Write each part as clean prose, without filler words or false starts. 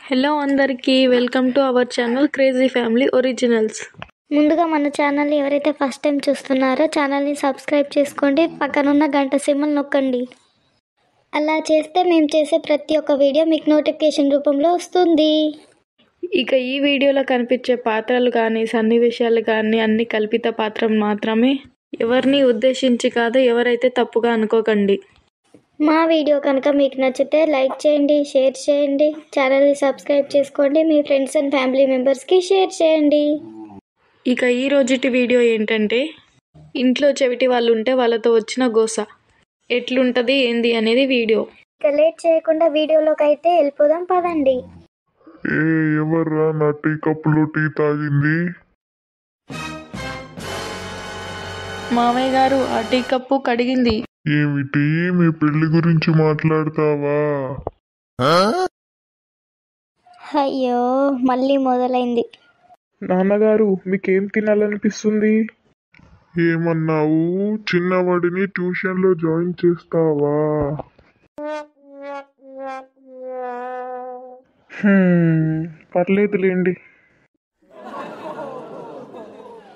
Hello అందరికీ welcome to our channel crazy family originals. ముందుగా మన ఛానల్ని ఎవరైతే ఫస్ట్ టైం చూస్తున్నారో ఛానల్ని సబ్స్క్రైబ్ చేసుకోండి, పక్కనున్న గంట సింబల్ నొక్కండి. అలా చేస్తే మేము చేసే ప్రతి ఒక్క వీడియో మీకు నోటిఫికేషన్ రూపంలో వస్తుంది. ఇక ఈ వీడియోలో కనిపించే పాత్రలు కానీ సన్నివేశాలు కానీ అన్ని కల్పిత పాత్రలు మాత్రమే, ఎవరిని ఉద్దేశించి కాదు, ఎవరైతే తప్పుగా అనుకోకండి. మా వీడియో కనుక మీకు నచ్చితే లైక్ చేయండి, షేర్ చేయండి, ఛానల్ని సబ్స్క్రైబ్ చేసుకోండి, మీ ఫ్రెండ్స్ అండ్ ఫ్యామిలీ మెంబర్స్కి షేర్ చేయండి. ఇక ఈ రోజుటి వీడియో ఏంటంటే, ఇంట్లో చెవిటి వాళ్ళు ఉంటే వాళ్ళతో వచ్చిన గోస ఎట్లుంటుంది ఏంది అనేది వీడియో. ఇక లేట్ చేయకుండా వీడియోలోకి అయితే వెళ్ళిపోదాం పదండి. ఎవర్రా నా టీ కప్పులో టీ తాగింది? మామయ్య గారు ఆ టీ కప్పు కడిగింది. ఏమిటి, మీ పెళ్లి గురించి మాట్లాడతావా? అయ్యో మళ్ళీ మొదలైంది. నాన్నగారు మీకేం తినాలనిపిస్తుంది? ఏమన్నావు? చిన్నవాడిని ట్యూషన్లో జాయిన్ చేస్తావా? పర్లేదులేండి.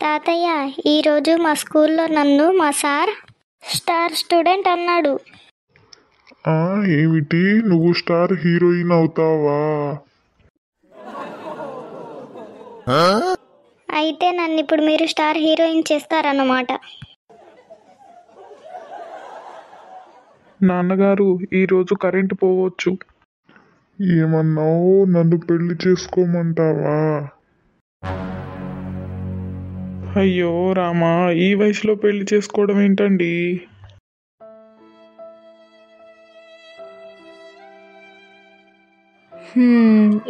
తాతయ్య, ఈరోజు మా స్కూల్లో నన్ను మా సార్ స్టార్ స్టూడెంట్ అన్నాడు. ఏమిటి, నువ్వు స్టార్ హీరోయిన్ అవుతావా? అయితే నన్ను ఇప్పుడు మీరు స్టార్ హీరోయిన్ చేస్తారన్నమాట. నాన్నగారు ఈరోజు కరెంటు పోవచ్చు. ఏమన్నావు? నన్ను పెళ్లి చేసుకోమంటావా? అయ్యో రామా, ఈ వయసులో పెళ్లి చేసుకోవడం ఏంటండి?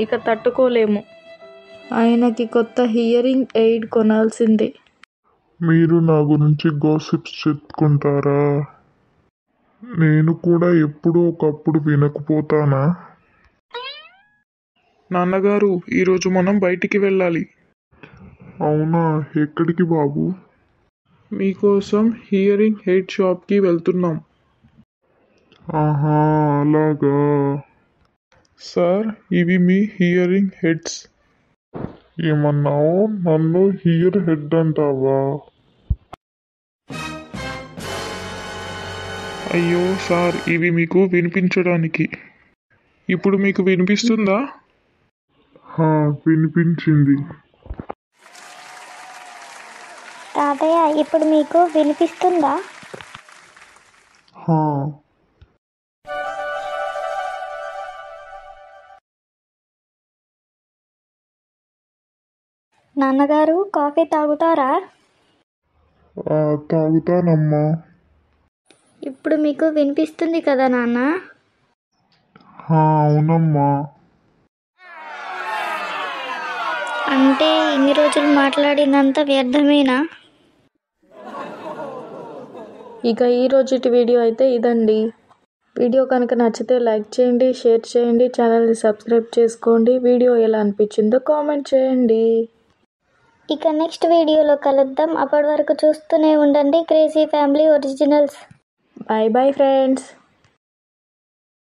ఇక తట్టుకోలేము. ఆయనకి కొత్త హియరింగ్ ఎయిడ్ కొనాల్సిందే. మీరు నా గురించి గాసిప్స్ చెప్పుకుంటారా? నేను కూడా ఎప్పుడో ఒకప్పుడు వినకపోతానా? నాన్నగారు ఈరోజు మనం బయటికి వెళ్ళాలి. అవునా, ఎక్కడికి బాబు? మీకోసం హియరింగ్ ఎయిడ్ షాప్కి వెళ్తున్నాం. ఆహా, అలాగా. సార్, ఇవి మీ హియరింగ్ హెడ్స్. ఏమన్నావు? నన్ను హియర్ హెడ్ అంటావా? అయ్యో సార్, ఇవి మీకు వినిపించడానికి. ఇప్పుడు మీకు వినిపిస్తుందా? వినిపించింది. తాతయ్య, ఇప్పుడు మీకు వినిపిస్తుందా? నాన్నగారు కాఫీ తాగుతారా? తాగుతానమ్మా. ఇప్పుడు మీకు వినిపిస్తుంది కదా నాన్న? అవునమ్మా. అంటే ఇన్ని రోజులు మాట్లాడినంత వ్యర్థమేనా? ఇక ఈ రోజుటి వీడియో అయితే ఇదండి. వీడియో కనుక నచ్చితే లైక్ చేయండి, షేర్ చేయండి, ఛానల్ని సబ్స్క్రైబ్ చేసుకోండి. వీడియో ఎలా అనిపించిందో కామెంట్ చేయండి. ఇక నెక్స్ట్ వీడియోలో కలుద్దాం. అప్పటి వరకు చూస్తూనే ఉండండి crazy family originals. Bye bye friends.